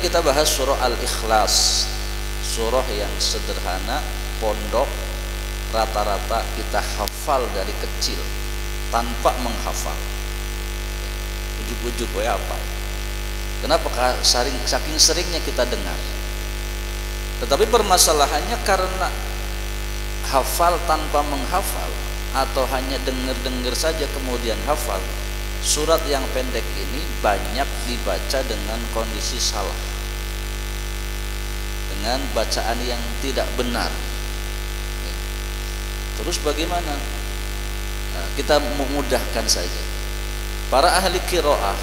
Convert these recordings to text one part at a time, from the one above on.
kita bahas surah Al-Ikhlas, surah yang sederhana, pondok, rata-rata kita hafal dari kecil tanpa menghafal. Ujuk-ujuk apa? Kenapa? Saking seringnya kita dengar. Tetapi permasalahannya karena hafal tanpa menghafal atau hanya dengar-dengar saja kemudian hafal, surat yang pendek ini banyak dibaca dengan kondisi salah, dengan bacaan yang tidak benar. Terus bagaimana? Nah, kita memudahkan saja. Para ahli qiraah,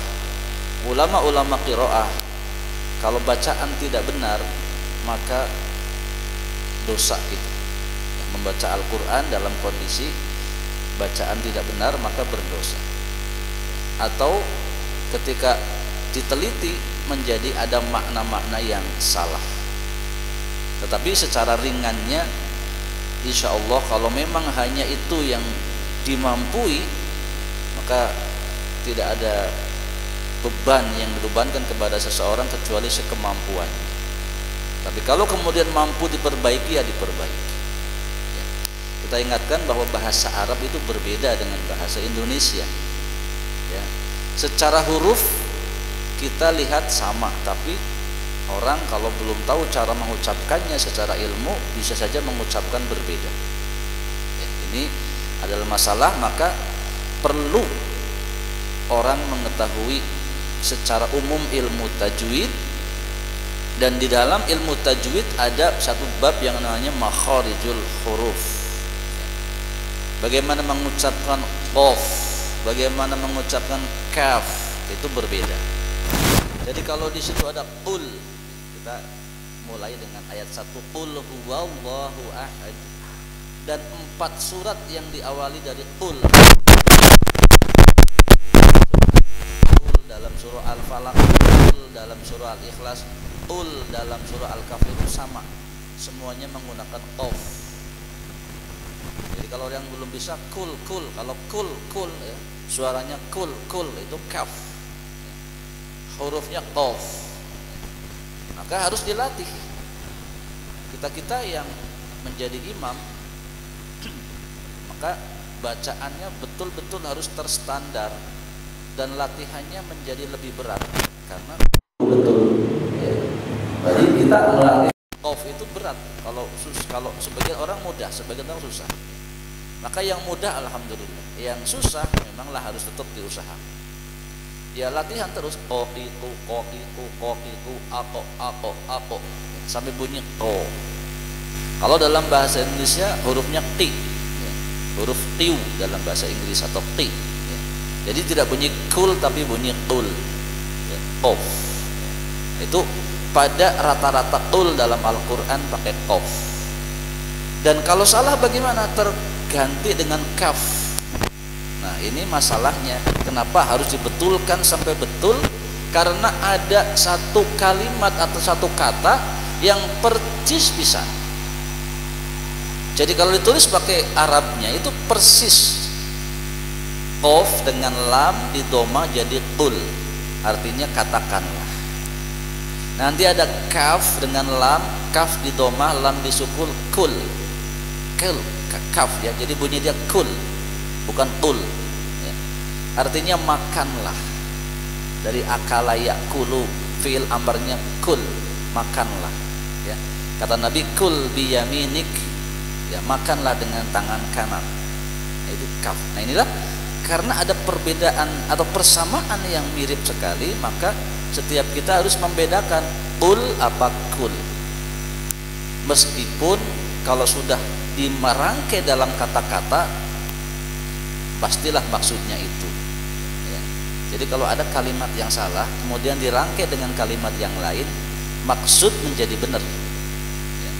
ulama-ulama qiraah, kalau bacaan tidak benar maka dosa kita. Membaca Al-Quran dalam kondisi bacaan tidak benar maka berdosa. Atau ketika diteliti menjadi ada makna-makna yang salah. Tetapi secara ringannya, insya Allah kalau memang hanya itu yang dimampui, maka tidak ada beban yang dibebankan kepada seseorang kecuali sekemampuan. Tapi kalau kemudian mampu diperbaiki, ya diperbaiki. Ya. Kita ingatkan bahwa bahasa Arab itu berbeda dengan bahasa Indonesia. Ya. Secara huruf kita lihat sama, tapi orang kalau belum tahu cara mengucapkannya secara ilmu bisa saja mengucapkan berbeda. Ya, ini adalah masalah, maka perlu orang mengetahui secara umum ilmu tajwid. Dan di dalam ilmu tajwid ada satu bab yang namanya makharijul huruf. Bagaimana mengucapkan qaf, bagaimana mengucapkan kaf, itu berbeda. Jadi kalau di situ ada qul, kita mulai dengan ayat 1, qul huwallahu ahad, dan 4 surat yang diawali dari qul. Qul dalam surah Al-Falaq, qul dalam surah Al-Ikhlas, qul dalam surah Al-Kafirun sama, semuanya menggunakan qaf. Jadi kalau yang belum bisa kul, kalau kul ya, suaranya kul itu kaf, hurufnya qaf. Maka harus dilatih. Kita yang menjadi imam, maka bacaannya betul-betul harus terstandar dan latihannya menjadi lebih berat karena betul. Jadi kita melatih qaf itu berat. Kalau sebagian orang mudah, sebagian orang susah. Maka yang mudah alhamdulillah, yang susah memanglah harus tetap diusahakan. Ya latihan terus kokiku, ako sampai bunyi to. Kalau dalam bahasa Indonesia hurufnya ti, ya. Huruf tiu dalam bahasa Inggris atau ti. Ya. Jadi tidak bunyi kul tapi bunyi kul. Ya. Qaf. Itu pada rata-rata qul dalam Al-Quran pakai qaf. Dan kalau salah bagaimana? Terganti dengan kaf. Nah ini masalahnya. Kenapa harus dibetulkan sampai betul? Karena ada satu kalimat atau satu kata yang persis bisa. Jadi kalau ditulis pakai Arabnya itu persis. Qaf dengan lam di doma jadi qul, artinya katakanlah. Nanti ada kaf dengan lam, kaf di domah, lam di sukun, kul, kaf ya. Jadi bunyi dia kul, bukan kul. Ya. Artinya makanlah. Dari akala yakulu, fiil amrnya kul, makanlah. Ya. Kata Nabi kul biyaminik, ya makanlah dengan tangan kanan. Nah, itu kaf. Nah inilah karena ada perbedaan atau persamaan yang mirip sekali, maka setiap kita harus membedakan kul apa kul. Meskipun kalau sudah dimerangkai dalam kata-kata pastilah maksudnya itu ya. Jadi kalau ada kalimat yang salah kemudian dirangkai dengan kalimat yang lain, maksud menjadi benar ya.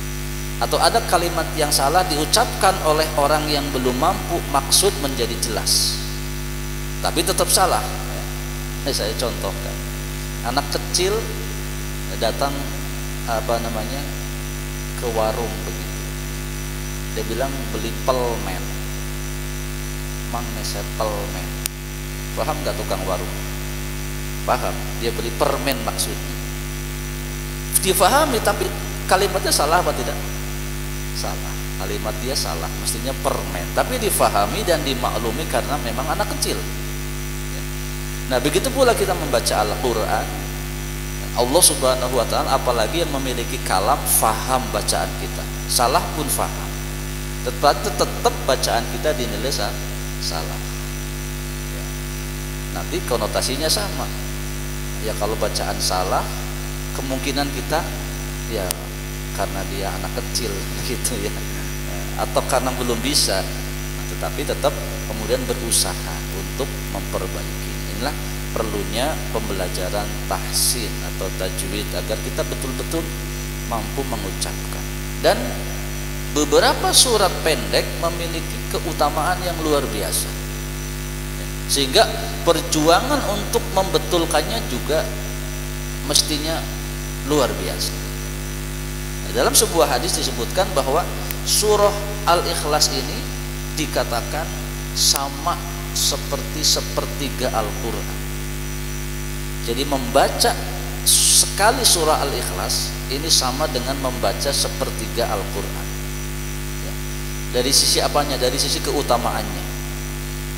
Atau ada kalimat yang salah diucapkan oleh orang yang belum mampu, maksud menjadi jelas tapi tetap salah ya. Ini saya contohkan. Anak kecil datang ke warung begitu. Dia bilang beli pelmen. Mang meset pelmen. Paham nggak tukang warung? Paham. Dia beli permen maksudnya. difahami, tapi kalimatnya salah apa tidak? Salah. Kalimat dia salah, mestinya permen, tapi difahami dan dimaklumi karena memang anak kecil. Nah, begitu pula kita membaca Al-Quran, Allah Subhanahu wa ta'ala apalagi yang memiliki kalam, faham bacaan kita, salah pun faham, tetap bacaan kita dinilai salah. Nanti konotasinya sama ya, kalau bacaan salah kemungkinan kita ya karena dia anak kecil gitu ya, atau karena belum bisa, tetapi tetap kemudian berusaha untuk memperbaiki. Inilah perlunya pembelajaran tahsin atau tajwid agar kita betul-betul mampu mengucapkan. Dan beberapa surat pendek memiliki keutamaan yang luar biasa, sehingga perjuangan untuk membetulkannya juga mestinya luar biasa. Dalam sebuah hadis disebutkan bahwa surah Al-Ikhlas ini dikatakan sama seperti sepertiga Al-Quran. Jadi membaca sekali surah Al-Ikhlas ini sama dengan membaca sepertiga Al-Quran ya. Dari sisi apanya? Dari sisi keutamaannya.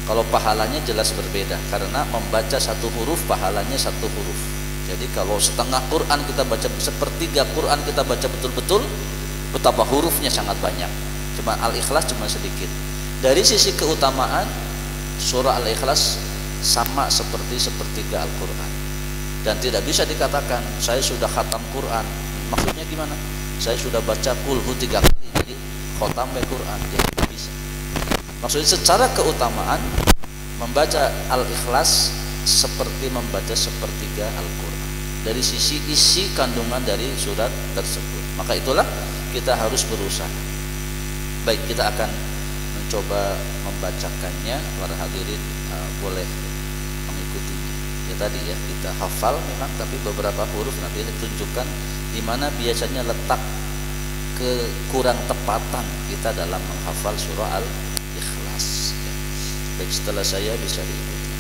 Kalau pahalanya jelas berbeda, karena membaca satu huruf pahalanya satu huruf. Jadi kalau setengah Quran kita baca, sepertiga Quran kita baca betul-betul, betapa hurufnya sangat banyak. Cuma Al-Ikhlas cuma sedikit. Dari sisi keutamaan, surah Al-Ikhlas sama seperti sepertiga Al-Quran. Dan tidak bisa dikatakan saya sudah khatam Quran. Maksudnya gimana? Saya sudah baca Qulhu 3 kali jadi khatam Quran. Jadi tidak bisa. Maksudnya secara keutamaan membaca Al-Ikhlas seperti membaca sepertiga Al-Quran dari sisi isi kandungan dari surat tersebut. Maka itulah kita harus berusaha. Baik, kita akan mencoba membacakannya. Para hadirin boleh mengikutinya. Ya tadi ya, kita hafal memang, tapi beberapa huruf nanti ditunjukkan di mana biasanya letak kekurang tepatan kita dalam menghafal surah Al-Ikhlas ya. Baik, setelah saya bisa diikuti.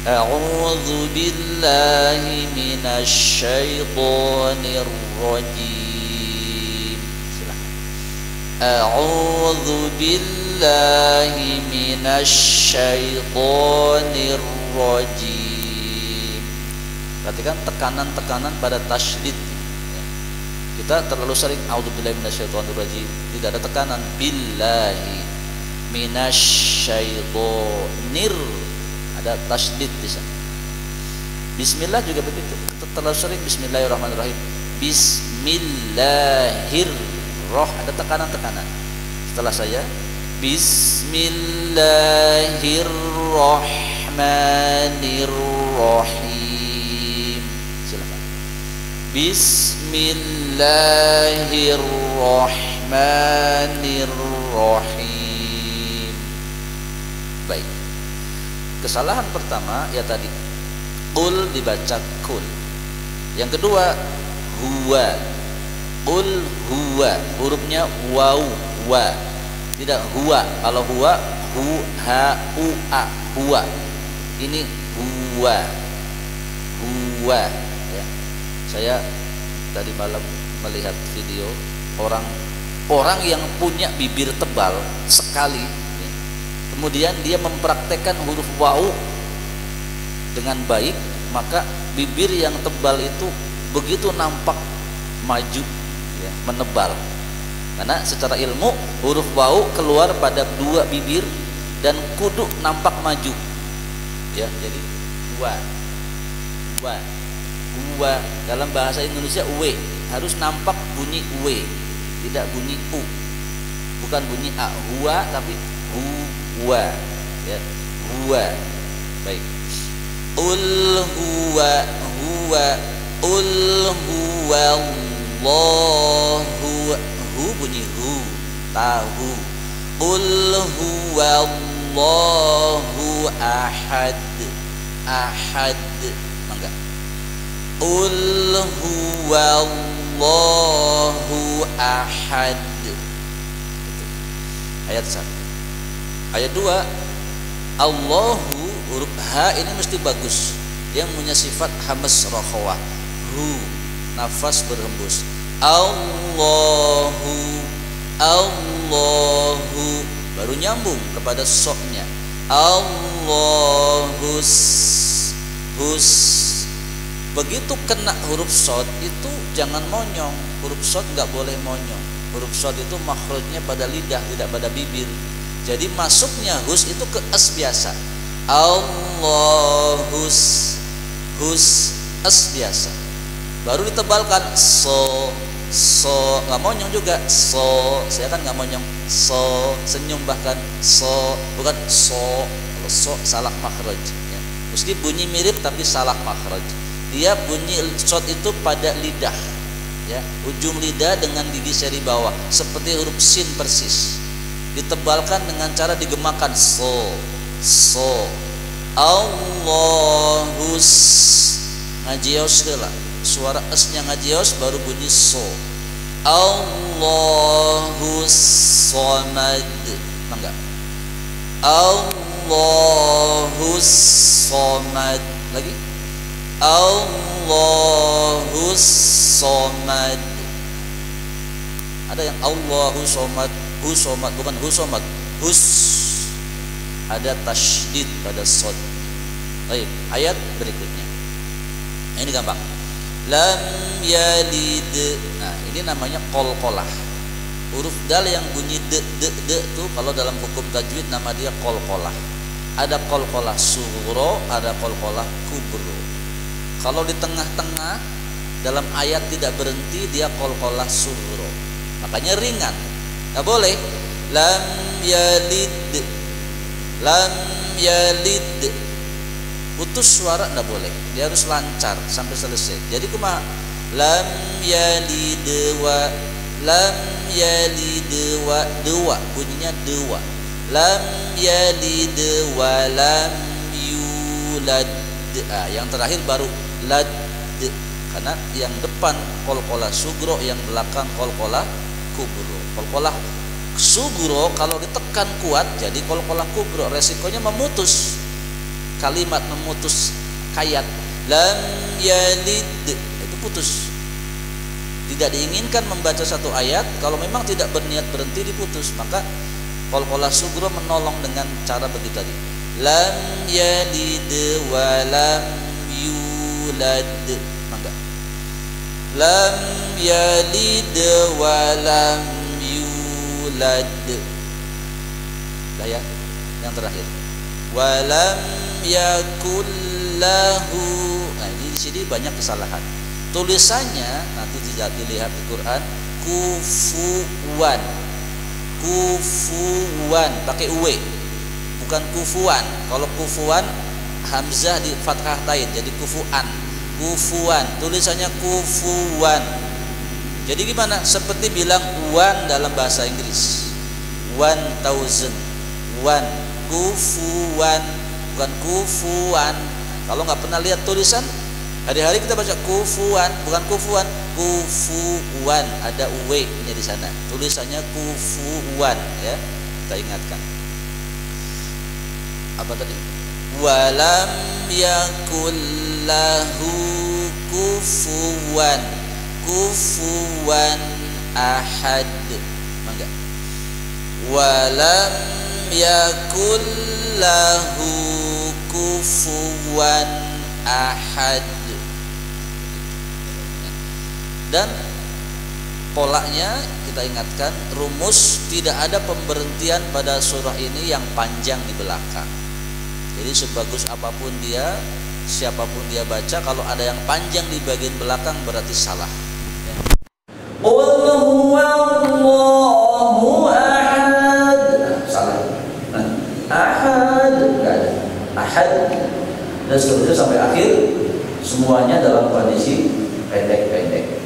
A'udzu billahi minasy syaithanir rajim. Silakan. A'udzu billahi minasy syaithanir rajim. Perhatikan tekanan-tekanan pada tasydid. Kita terlalu sering a'udzubillahi minasyaitonir rajim, tidak ada tekanan. Billahi minasyaitonir, ada tasydid di sana. Bismillah juga begitu. Kita terlalu sering bismillahirrahmanirrahim. Ada tekanan-tekanan. Setelah saya bismillahirrahmanirrahim. Silakan. Bismillahirrahmanirrahim. Baik. Kesalahan pertama ya tadi, qul dibaca kul. Yang kedua huwa, qul huwa, hurufnya waw wa, tidak huwa. Kalau huwa hu ha u a, huwa. Ini huwa, huwa ya. Saya tadi malam melihat video orang yang punya bibir tebal sekali, kemudian dia mempraktekkan huruf waw dengan baik, maka bibir yang tebal itu begitu nampak maju ya, menebal. Karena secara ilmu huruf waw keluar pada dua bibir dan kudu nampak maju ya. Jadi wa dalam bahasa Indonesia w harus nampak bunyi w, tidak bunyi u, bukan bunyi a. Huwa tapi huwa ya, huwa. Baik. Qul huwa Allahu, hu bunyi hu, tahu. Qul huwa Allahu ahad, mangga. Qul huwa Allahu ahad. Ayat 1. Ayat 2, Allahu, huruf H ini mesti bagus. Yang punya sifat hamas rokhawah. nafas berhembus. Allahu, Allahu, baru nyambung kepada soknya. Allahus, hus. Begitu kena huruf shad itu jangan monyong. Huruf shad nggak boleh monyong. Huruf shad itu makhrajnya pada lidah, tidak pada bibir. Jadi masuknya hus itu ke es biasa. Allahus, hus, es biasa. Baru ditebalkan so, nggak monyong juga. Saya kan nggak monyong. Senyum bahkan bukan so. Kalau so salah makhraj ya. Meski bunyi mirip tapi salah makhraj. Dia bunyi shad itu pada lidah ya, ujung lidah dengan gigi seri bawah seperti huruf sin persis. Ditebalkan dengan cara digemakan so. Allahus, ngajios heula. Suara esnya ngajios baru bunyi so. Allahus somad, enggak. Allahus somad lagi. Allahus somad. Ada yang Allahu somad, hu somad, bukan hu somad, hus. Ada tasydid pada shad. Baik, ayat berikutnya. Ini gampang. Lam yalid. Nah, ini namanya qalqalah. Huruf dal yang bunyi de tuh kalau dalam hukum tajwid nama dia qalqalah. Ada qalqalah sughra, ada qalqalah kubra. Kalau di tengah-tengah dalam ayat tidak berhenti dia qalqalah sughra. Makanya ringan. Enggak boleh lam yalid. Lam yalid. Putus suara enggak boleh. Dia harus lancar sampai selesai. Jadi kumaha? Lam yalid wa lam yalid wa dua bunyinya dua. Lam yalid wa lam yulad. Yang terakhir baru lad, karena yang depan qalqalah sugro, yang belakang qalqalah kubro. Qalqalah sugro kalau ditekan kuat jadi qalqalah kubro, resikonya memutus kalimat, memutus kayat. Lam yalid itu putus. Tidak diinginkan membaca satu ayat kalau memang tidak berniat berhenti diputus, maka qalqalah sugro menolong dengan cara begitu tadi. Lam yalid wa lam yulad. Mangga. Lam yalid wa lam yulad. Ya, yang terakhir. Wa lam yakul lahu. Nah, ini di sini banyak kesalahan. Tulisannya nanti tidak dilihat di Quran kufuwan. Kufuwan pakai uwe. Bukan kufuan. Kalau kufuan hamzah di fathah tain jadi kufuan. Kufuan tulisannya kufuan. Jadi gimana? Seperti bilang one dalam bahasa Inggris. 1000. One. Kufuan bukan kufuan. Kalau nggak pernah lihat tulisan, hari-hari kita baca kufuan, bukan kufuan. Kufuan ada uwe-nya di sana. Tulisannya kufuan ya. Kita ingatkan. Apa tadi? Walam yakul lahu kufuwan. Kufuwan ahad. Mangga. Walam yakul lahu kufuwan ahad. Dan polanya kita ingatkan, rumus tidak ada pemberhentian pada surah ini yang panjang di belakang. Jadi sebagus apapun dia, siapapun dia baca, kalau ada yang panjang di bagian belakang berarti salah. Qul huwallahu ahad. Salah. Ahad enggak ada. Ahad dan seterusnya sampai akhir semuanya dalam kondisi pendek-pendek.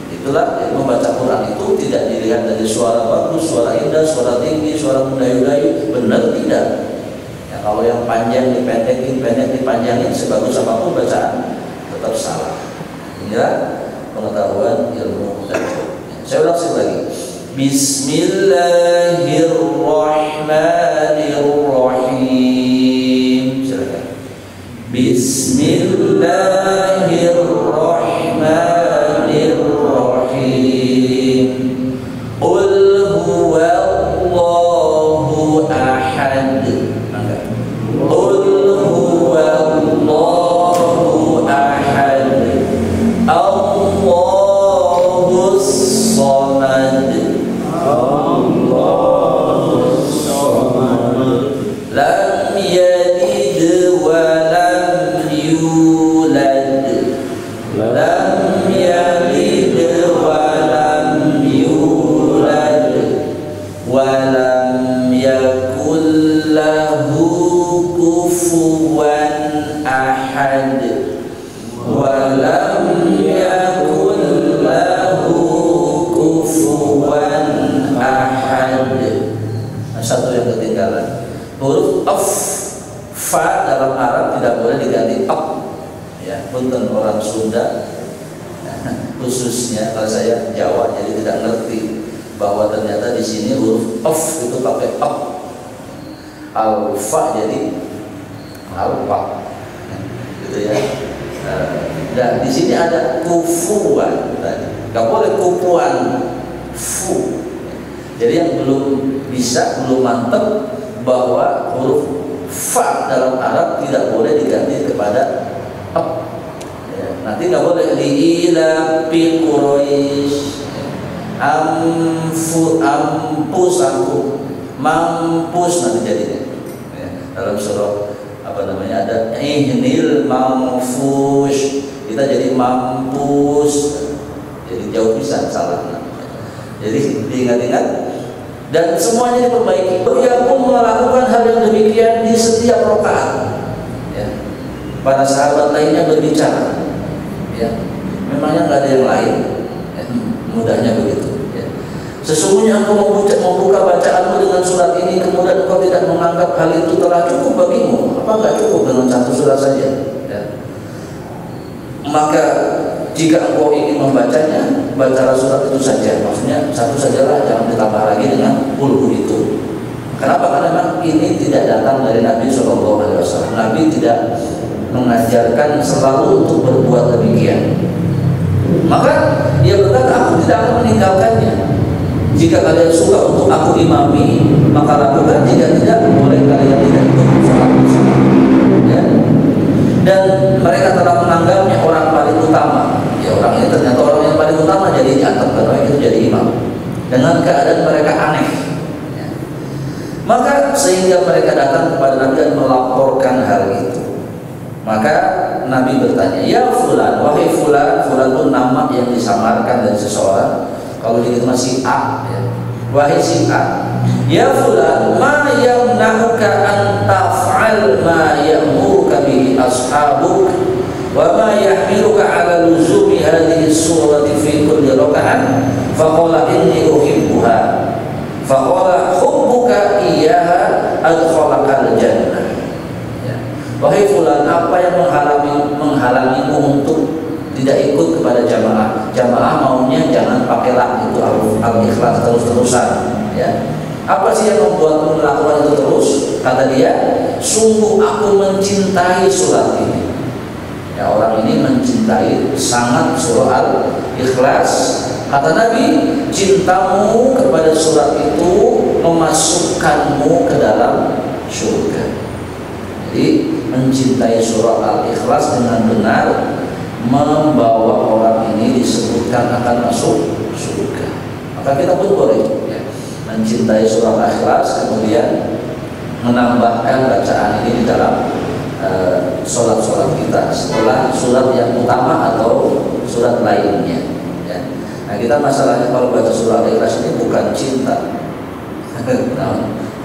Itulah membaca Quran itu tidak dilihat dari suara bagus, suara indah, suara tinggi, suara mendayu-dayu, benar tidak. Ya, kalau yang panjang dipendekin, pendek dipanjangin, sebagus apapun bacaan tetap salah. Inilah pengetahuan ilmu tajwid. Saya ulang sekali lagi. Bismillahirrahmanirrahim. Silakan. Bismillahirrahmanirrahim. Bismillahirrahmanirrahim. Qul huwallahu ahad. Qul huwallahu ahad. Allahus samad. Allahus samad. Lam yalid wa lam yulad. Lam yalid wa lam yulad. Wa lam yakul lahu kufuwan ahad. Wa lam yakul lahu kufuwan ahad. Satu yang ketinggalan. Huruf af, fa dalam Arab tidak boleh diganti ap. Ya, punten orang Sunda khususnya, kalau saya Jawa jadi tidak ngerti bahwa ternyata di sini huruf af itu pakai ap. Alfa jadi alfa, gitu ya. Dan di sini ada kufuan, nggak boleh kufuan fu. Jadi yang belum bisa, belum mantap bahwa huruf fa dalam Arab tidak boleh diganti kepada ap. Ya, nanti nggak boleh liila pi Quraisy, ampus aku, mampus nanti jadinya. Ya, dalam surah apa namanya ada ihnil manfush, kita jadi mampus, jadi jauh bisa salah. Jadi diingat-ingat dan semuanya diperbaiki. Ia pun melakukan hal yang demikian di setiap rakaat. Ya. Para sahabat lainnya berbicara. Ya. Memangnya nggak ada yang lain. Ya. Mudahnya begitu. Ya. Sesungguhnya engkau membuka bacaanmu dengan surat ini, kemudian engkau tidak menganggap hal itu telah cukup bagimu. Apa nggak cukup dengan satu surat saja? Ya. Maka jika engkau ingin membacanya, bacalah surat itu saja. Maksudnya satu sajalah, jangan ditambah lagi dengan puluh itu. Kenapa? Karena memang ini tidak datang dari Nabi SAW. Nabi tidak mengajarkan selalu untuk berbuat demikian. Maka dia berkata, aku tidak akan meninggalkannya. Jika kalian suka untuk aku imami, maka lakukan. Jika tidak, boleh kalian tidak ikut sholat. Ya. Dan mereka telah menganggapnya orang paling utama. Ya, orang ini ternyata orang yang paling utama, jadi dianggap orang itu jadi imam dengan keadaan mereka aneh. Ya. Maka sehingga mereka datang kepada Nabi dan melaporkan hal itu. Maka Nabi bertanya, ya fulan, wahai fulan. Fulan itu nama yang disamarkan dari seseorang. Kalau dia masih A, ya. Wahai si A, ya fulan, ma yamna'uka an taf'al ma ya'muruka bihi ashabuk wa ma yahmiluka ala luzumi hadhihi surati fi kulli raka'ah. Faqala inni uhibbuha. Faqala hubbuka iyyaha adkhalaka al-jannah. Ya. Wahai fulan, apa yang menghalangimu untuk tidak ikut kepada jamaah? Jamaah maunya jangan pakailah itu al-ikhlas terus-terusan. Ya. Apa sih yang membuatmu melakukan itu terus? Kata dia, sungguh aku mencintai surat ini. Ya, orang ini mencintai sangat surah Al-Ikhlas. Kata Nabi, cintamu kepada surat itu memasukkanmu ke dalam surga. Jadi mencintai surah Al-Ikhlas dengan benar membawa orang ini disebutkan akan masuk surga. Maka kita pun boleh ya, mencintai surah Al-Ikhlas, kemudian menambahkan bacaan ini di dalam sholat-sholat kita setelah surat yang utama atau surat lainnya. Ya. Nah, kita masalahnya kalau baca surah Al-Ikhlas ini bukan cinta. Nah,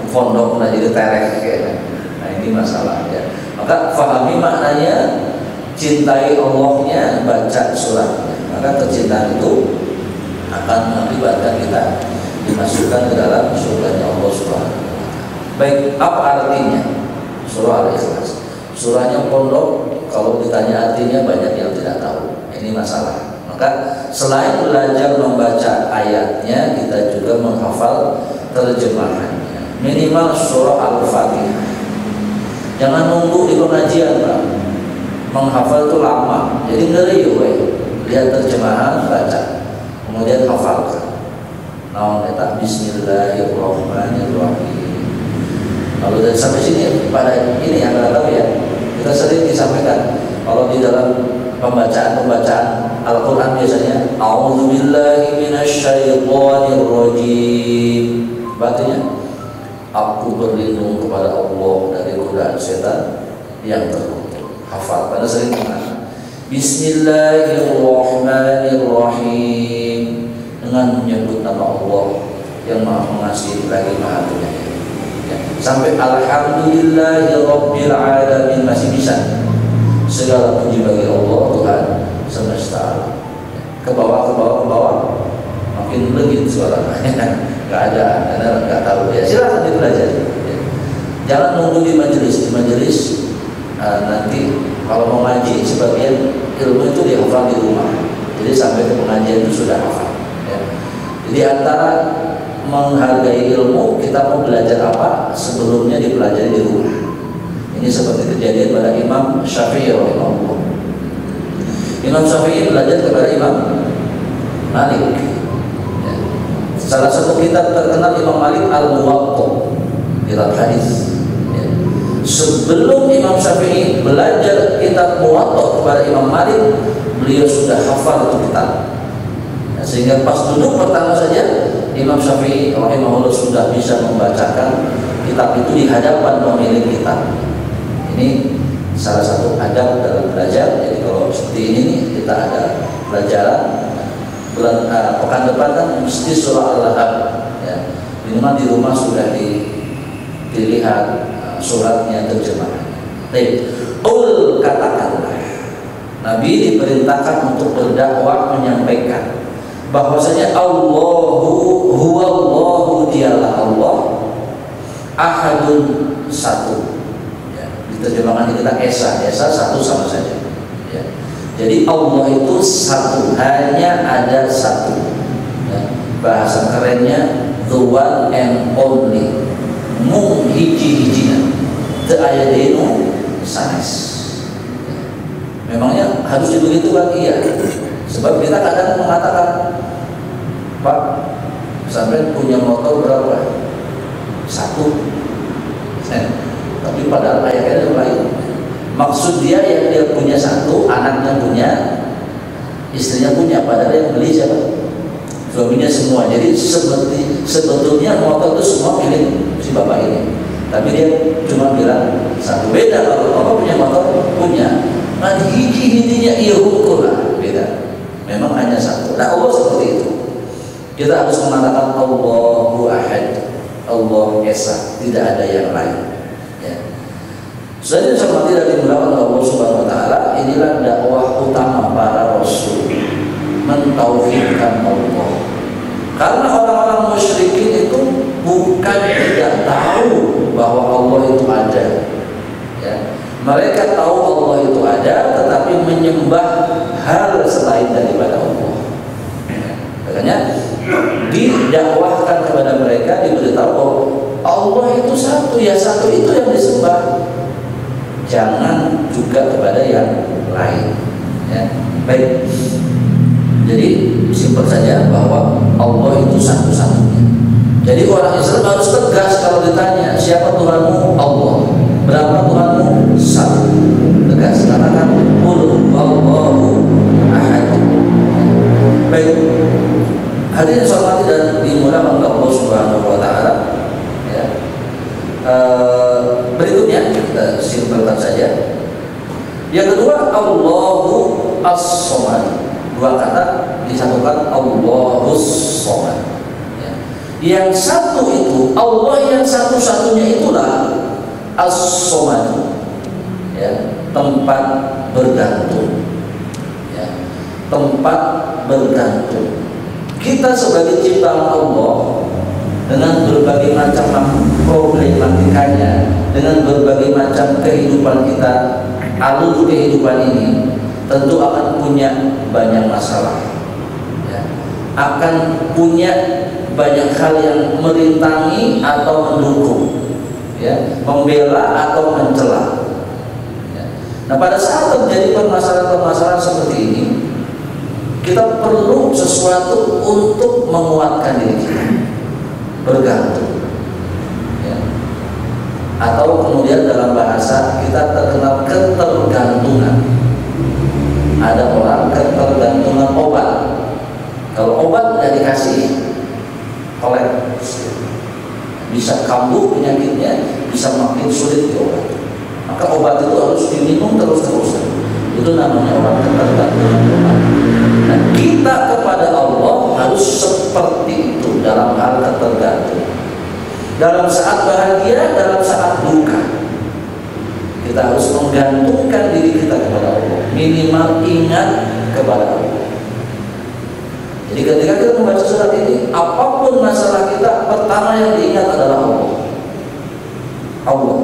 pondok pernah jadi terek kayaknya. Nah, ini masalah ya. Maka fahami maknanya, cintai Allahnya, baca suratnya. Maka kecintaan itu akan mengakibatkan kita dimasukkan ke dalam surganya Allah Subhanahu wa Ta'ala. Baik, apa artinya surah Al-Ikhlas? Surahnya pondok, kalau ditanya artinya banyak yang tidak tahu. Ini masalah. Maka selain belajar membaca ayatnya, kita juga menghafal terjemahannya. Minimal surah Al-Fatihah. Jangan nunggu di pengajian, Pak. Menghafal itu lama. Jadi ngeri, lihat terjemahan, baca. kemudian hafalkan. Naon eta Bismillahirrahmanirrahim. Lalu dari sampai sini pada ini yang kita tahu ya, kita sering disampaikan kalau di dalam pembacaan Al-Quran biasanya A'udzubillahi minasyaitonirrajim. Artinya aku berlindung kepada Allah dari godaan setan yang terkutuk. Hafal, pada sering mengenal Bismillahirrahmanirrahim dengan menyebut nama Allah yang Maha Pengasih lagi Maha Penyayang. Ya. Sampai Alhamdulillahirabbil alamin masih bisa. Segala puji bagi Allah Tuhan semesta alam. Ke bawah makin legit suaranya. Gak ada, karena gak tahu ya. Silakan dipelajari. Ya. Jangan nunggu di majelis. Nanti kalau mau ngaji sebagian ilmu itu dihafal di rumah. Jadi sampai ke pengajian itu sudah hafal. Ya. Jadi antara menghargai ilmu, kita mau belajar apa sebelumnya dipelajari di rumah. Ini seperti kejadian pada Imam Syafi'i rahimahullah. Imam Syafi'i belajar kepada Imam Malik. Ya. Salah satu kitab terkenal Imam Malik Al-Muwatta, kitab hadis. Ya. Sebelum Imam Syafi'i belajar kitab Muwatta kepada Imam Malik, beliau sudah hafal itu kitab. Ya, sehingga pas duduk pertama saja Imam Syafi'i rahimahullah sudah bisa membacakan kitab itu di hadapan pemilik kitab. Ini salah satu adab dalam belajar. Jadi kalau seperti ini nih, kita ada pelajaran pekan depan kan mesti surah Al-Lahab ya. Minimal di rumah sudah dilihat suratnya, terjemahannya. Baik, katakanlah. Nabi diperintahkan untuk berdakwah menyampaikan bahwasanya Allahu huwallahu, dialah Allah, ahadun, satu. Terjemahan kita esa satu sama saja. Ya. Jadi Allah itu satu, hanya ada satu. Ya. Bahasa kerennya the one and only. Mung hiji-hijina. Teu aya deui sanes. Ya. Memangnya harus dibegitukan? Iya. Sebab kita kadang mengatakan, Pak, sampai punya motor berapa? Satu. Tapi padahal ayahnya yang lain. Maksud dia yang dia punya satu, anaknya punya, istrinya punya, padahal yang beli siapa? Suaminya semua. Jadi sebetulnya motor itu semua milik si bapak ini. Tapi dia cuma bilang satu. Beda kalau bapak punya motor, punya. Nah hiji-hijinya iya hukum lah, beda. Memang hanya satu. Nah Allah seperti itu. Kita harus mengatakan Allahu Ahad, Allah Esa, tidak ada yang lain. Saya hormati dan dimulakan Allah Subhanahu Wa Taala. Inilah dakwah utama para Rasul, mentauhidkan Allah. Karena orang-orang musyrikin itu bukan tidak tahu bahwa Allah itu ada. Ya. Mereka tahu Allah itu ada, tetapi menyembah hal selain daripada Allah. Makanya didakwahkan kepada mereka, diberitahu bahwa Allah itu satu, ya satu itu yang disembah. Jangan juga kepada yang lain. Ya. Baik. Jadi simpel saja bahwa Allah itu satu-satunya. Jadi orang Islam harus tegas kalau ditanya siapa Tuhanmu? Allah. Berapa Tuhanmu? Satu. Tegas. Katakan qul huwallahu ahad. Baik. Hadirin hormati dan dimuliakan Allah Subhanahu Wa Taala. Ya. Berikutnya kita simpelkan saja. Yang kedua, Allahu As-Somad. Dua kata disatukan, Allahus Somad. Ya. Yang satu itu Allah yang satu-satunya itulah As-Somad. Ya, tempat bergantung. Ya, tempat bergantung. Kita sebagai ciptaan Allah dengan berbagai macam problematikanya, dengan berbagai macam kehidupan kita, alur kehidupan ini tentu akan punya banyak masalah, ya. Akan punya banyak hal yang merintangi atau mendukung, ya, membela atau mencela, ya. Nah pada saat terjadi permasalahan-permasalahan seperti ini, Kita perlu sesuatu untuk menguatkan diri kita, bergantung, ya. Atau kemudian dalam bahasa kita terkenal ketergantungan. Ada orang ketergantungan obat. Kalau obat nggak dikasih, kolaps, bisa kambuh penyakitnya, bisa makin sulit diobati. Maka obat itu harus diminum terus-terusan. Itu namanya orang ketergantungan obat. Nah, kita kepada Allah harus seperti itu dalam hal ketergantungan. Dalam saat bahagia, dalam saat duka, kita harus menggantungkan diri kita kepada Allah. Minimal ingat kepada Allah. Jadi ketika kita membaca surat ini, apapun masalah kita, pertama yang diingat adalah Allah. Allah.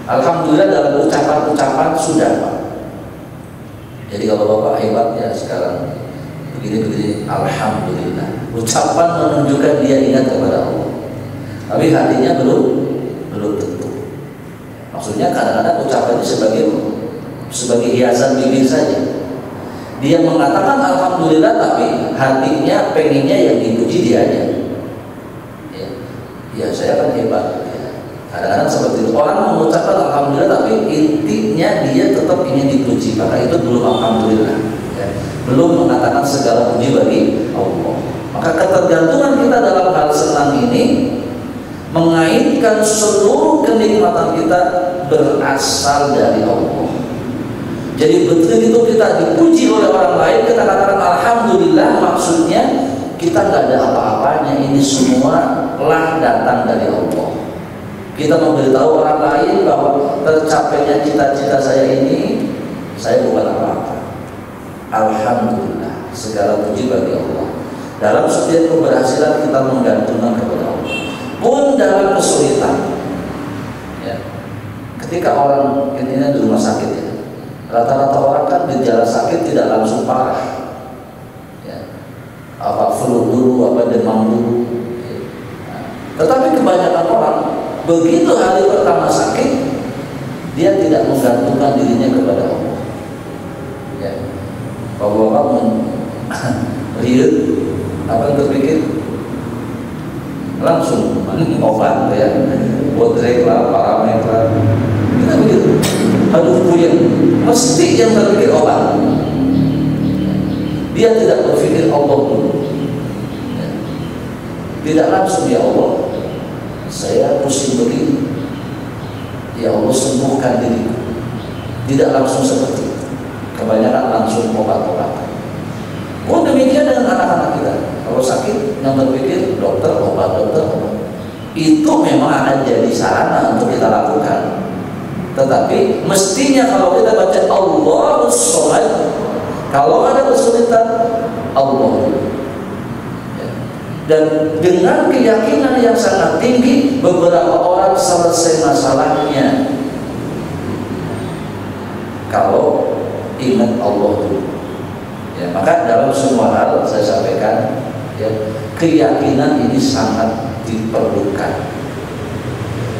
Alhamdulillah dalam ucapan-ucapan sudah, Pak. Jadi kalau Bapak hebat ya sekarang begini-begini, alhamdulillah. Ucapan menunjukkan dia ingat kepada Allah. Tapi hatinya belum tentu. Maksudnya kadang-kadang ucapannya sebagai hiasan bibir saja. Dia mengatakan alhamdulillah, tapi hatinya pengennya yang dipuji dia aja. Ya saya kan hebat. Kadang-kadang seperti itu. Orang mengucapkan alhamdulillah, tapi intinya dia tetap ingin dipuji. Maka itu belum alhamdulillah, ya. Belum mengatakan segala puji bagi Allah. Maka ketergantungan kita dalam hal senang ini mengaitkan seluruh kenikmatan kita berasal dari Allah. Jadi betul itu kita dipuji oleh orang lain, kita katakan alhamdulillah, maksudnya kita nggak ada apa-apanya, ini semua lah datang dari Allah. Kita memberitahu orang lain bahwa tercapainya cita-cita saya ini, saya bukan apa-apa. Alhamdulillah, segala puji bagi Allah. Dalam setiap keberhasilan kita menggantungkan kepada Allah. Pun dalam kesulitan, ya. Ketika orang ini di rumah sakit, ya, rata-rata orang kan gejala sakit tidak langsung parah, ya. Apa flu dulu, apa demam dulu, ya. Nah, tetapi kebanyakan orang begitu hari pertama sakit, dia tidak menggantungkan dirinya kepada Allah. Ya. Kalau kamu riut, apa yang terpikir? Langsung obat, ya, bodrek lah, paramek lah. Kita begitu. Aduh puyeng, mesti yang terpikir obat. Dia tidak berpikir Allah dulu. Ya. Tidak langsung, ya Allah, saya pusing begini, ya Allah sembuhkan diriku. Tidak langsung seperti itu. Kebanyakan langsung obat-obatan. Oh demikian dengan anak-anak kita. Kalau sakit yang berpikir dokter obat, dokter obat. Itu memang akan jadi sarana untuk kita lakukan. Tetapi mestinya kalau kita baca Allahus Shomad, kalau ada kesulitan Allah. Dan dengan keyakinan yang sangat tinggi, beberapa orang selesai masalahnya kalau ingat Allah dulu. Ya, maka dalam semua hal saya sampaikan, ya, keyakinan ini sangat diperlukan.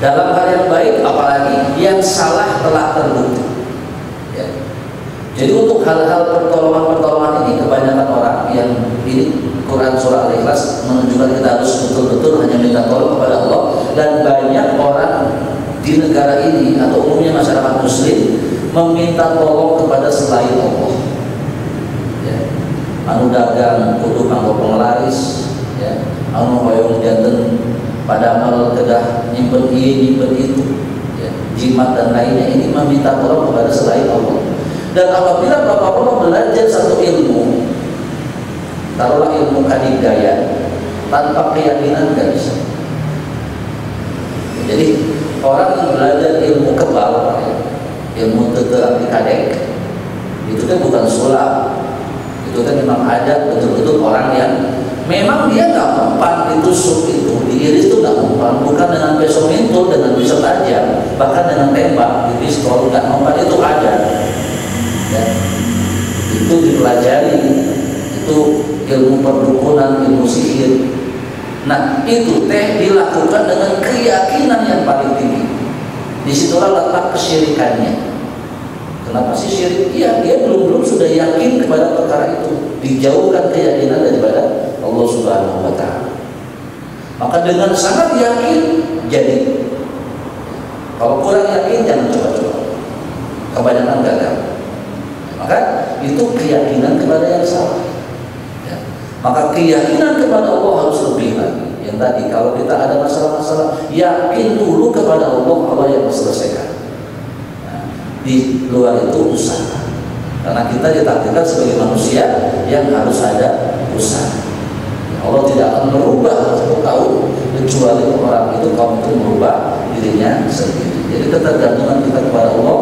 Dalam hal yang baik, apalagi yang salah telah terbukti. Ya. Jadi untuk hal-hal pertolongan-pertolongan ini, kebanyakan orang yang ini Quran surah Al-Ikhlas menunjukkan kita harus betul-betul hanya minta tolong kepada Allah. Dan banyak orang di negara ini atau umumnya masyarakat Muslim meminta tolong kepada selain Allah. Ya. Anu dagang kudu kanggo penglaris, ya. Anu hoyong janten padahal kedah nyimpen nyimpen itu, ya. Jimat dan lainnya, ini meminta tolong kepada selain Allah. Dan apabila bapak-bapak belajar satu ilmu, taruhlah ilmu kadidaya, tanpa keyakinan nggak bisa. Jadi orang yang belajar ilmu kebal, ya, ilmu tetelan di kadek, itu kan bukan sulap, itu kan memang ada betul-betul orang yang memang dia nggak mempan ditusuk itu, diiris itu nggak mempan, bukan dengan pisau mintul, dengan pisau tajam, bahkan dengan tembak di pistol nggak mempan, itu ada. Ya. Itu dipelajari, itu ilmu perdukunan, ilmu sihir. Nah itu teh dilakukan dengan keyakinan yang paling tinggi. Disitulah letak kesyirikannya. Kenapa sih syirik? Iya, dia belum sudah yakin kepada perkara itu. Dijauhkan keyakinan daripada Allah Subhanahu wa Ta'ala. Maka dengan sangat yakin jadi. Kalau kurang yakin jangan coba-coba. Kebanyakan gagal. Maka itu keyakinan kepada yang salah. Ya. Maka keyakinan kepada Allah harus lebih lagi. Yang tadi kalau kita ada masalah-masalah, yakin dulu kepada Allah, Allah yang selesaikan. Di luar itu usaha, karena kita ditakdirkan sebagai manusia yang harus ada usaha. Allah tidak akan merubah satu tahun kecuali orang itu kaum itu merubah dirinya sendiri. Jadi ketergantungan kita kepada Allah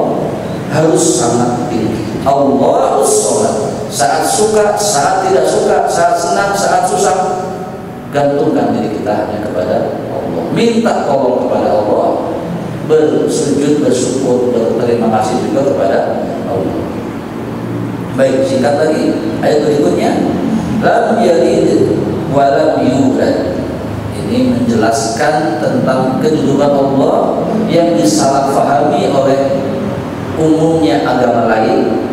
harus sangat tinggi. Allahus Shomad. Saat suka, saat tidak suka, saat senang, saat susah, gantungkan diri kita hanya kepada Allah. Minta tolong kepada Allah. Bersujud, bersyukur, berterima kasih juga kepada Allah. Baik, singkat lagi ayat berikutnya, lam yalid wa lam yulad. Ini menjelaskan tentang kedudukan Allah yang disalahfahami oleh umumnya agama lain.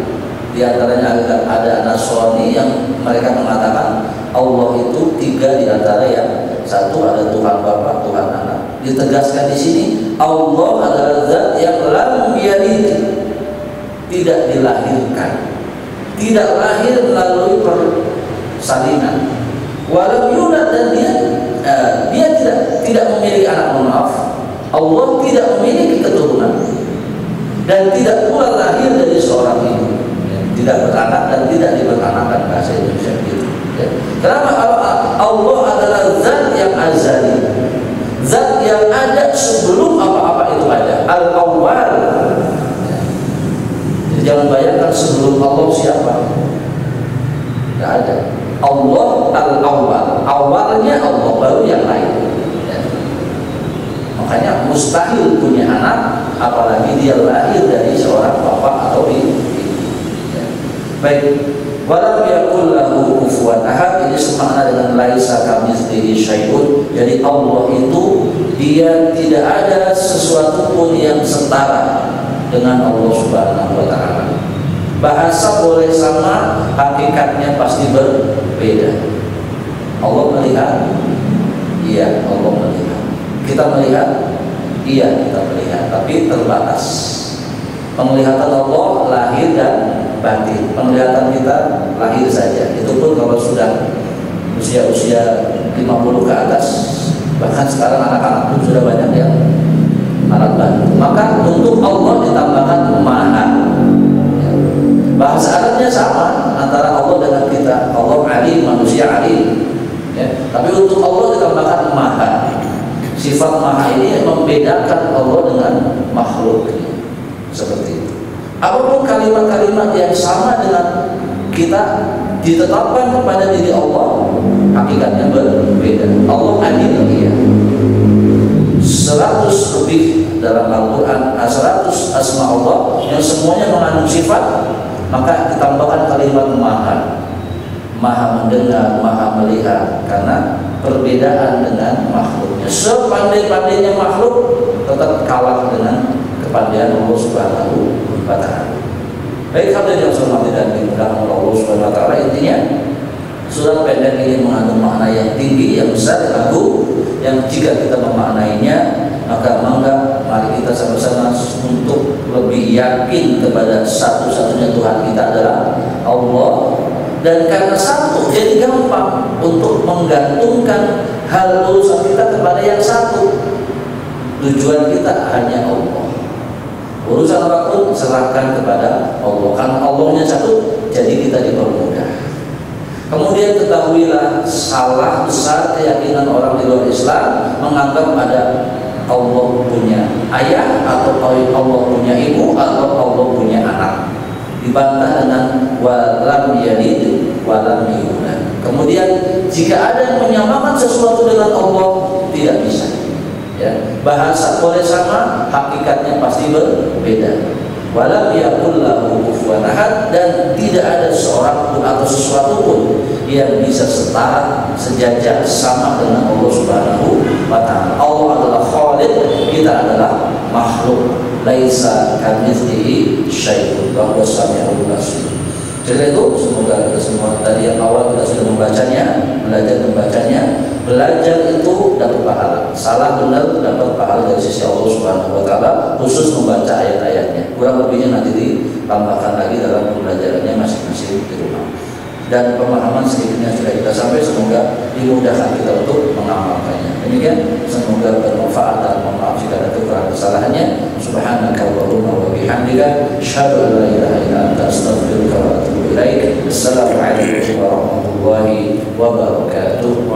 Di antaranya ada Nasrani yang mereka mengatakan Allah itu tiga, di antara yang satu ada Tuhan Bapa, Tuhan Anak. Ditegaskan di sini Allah adalah zat yang lam yalid, tidak dilahirkan, tidak lahir melalui persalinan, walam yulad, dan dia tidak memiliki anak. Maaf, Allah tidak memiliki keturunan dan tidak pula lahir dari seorang ibu, tidak beranak dan tidak diberanakan, bahasa Indonesia gitu. Kenapa? Allah adalah zat yang azali, zat yang ada sebelum apa-apa itu ada, al-awwal. Jadi jangan bayangkan sebelum Allah siapa, tidak ada. Allah al-awwal, awalnya Allah, baru yang lain. Makanya mustahil punya anak, apalagi dia lahir dari seorang bapak atau ibu. Baik, walam yakul lahu kufuwan ahad. Ini semakna dengan laisa kamitslihi syai'un. Jadi Allah itu dia tidak ada sesuatu pun yang setara dengan Allah Subhanahu wa Ta'ala. Bahasa boleh sama, hakikatnya pasti berbeda. Allah melihat, iya Allah melihat. Kita melihat, iya kita melihat, tapi terbatas. Penglihatan Allah lahir dan batin. Penglihatan kita lahir saja. Itu pun kalau sudah usia 50 ke atas. Bahkan sekarang anak-anak pun sudah banyak yang alat bantu. Maka untuk Allah ditambahkan maha. Bahasa Arabnya sama antara Allah dengan kita. Allah alim, manusia alim. Ya. Tapi untuk Allah ditambahkan maha. Sifat maha ini membedakan Allah dengan makhluknya. Seperti itu. Apapun kalimat-kalimat yang sama dengan kita ditetapkan kepada diri Allah, hakikatnya berbeda. Allah adil, dia 100 lebih dalam Al-Quran, 100 asma Allah yang semuanya mengandung sifat, maka ditambahkan kalimat maha. Maha mendengar, maha melihat, karena perbedaan dengan makhluknya. Sepandai-pandainya makhluk tetap kalah dengan kepandaian Allah Subhanahu wa Ta'ala. Baik, hadirin yang saya hormati dan dimuliakan oleh Allah Subhanahu wa Ta'ala, intinya surat pendek ini mengandung makna yang tinggi, yang besar, yang agung, yang jika kita memaknainya, maka mari kita sama-sama untuk lebih yakin kepada satu-satunya Tuhan kita adalah Allah. Dan karena satu, jadi gampang untuk menggantungkan hal urusan kita kepada yang satu. Tujuan kita hanya Allah. Urusan apapun serahkan kepada Allah. Karena Allahnya satu, jadi kita dipermudah. Kemudian ketahuilah, salah besar keyakinan orang di luar Islam menganggap ada Allah punya ayah, atau Allah punya ibu, atau Allah punya anak. Dibantah dengan walam yalid walam yulad. Kemudian jika ada yang menyamakan sesuatu dengan Allah, tidak bisa. Ya, bahasa boleh sama, hakikatnya pasti berbeda. Walam yakul lahu kufuwan ahad, dan tidak ada seorang pun atau sesuatu pun yang bisa setara, sejajar, sama dengan Allah Subhanahu wa Ta'ala. Allah adalah Khaliq, kita adalah makhluk. Laisa kamitslihi syai'un wa huwas samiul basir. Jadi itu semoga kita semua tadi yang awal kita sudah membacanya, belajar membacanya. Belajar itu dapat pahala. Salah benar dapat pahala dari sisi Allah Subhanahu wa taala, khusus membaca ayat-ayatnya. Kurang lebihnya nanti ditambahkan lagi dalam pembelajarannya masing-masing di rumah. Dan pemahaman sedikitnya sudah kita sampai, semoga dimudahkan kita untuk mengamalkannya. Demikian, semoga bermanfaat dan mohon maaf jika ada kekurangan kesalahannya. Subhanakallahumma wa bihamdika asyhadu an la ilaha illa anta astaghfiruka wa atubu ilaik. Assalamualaikum warahmatullahi wabarakatuh.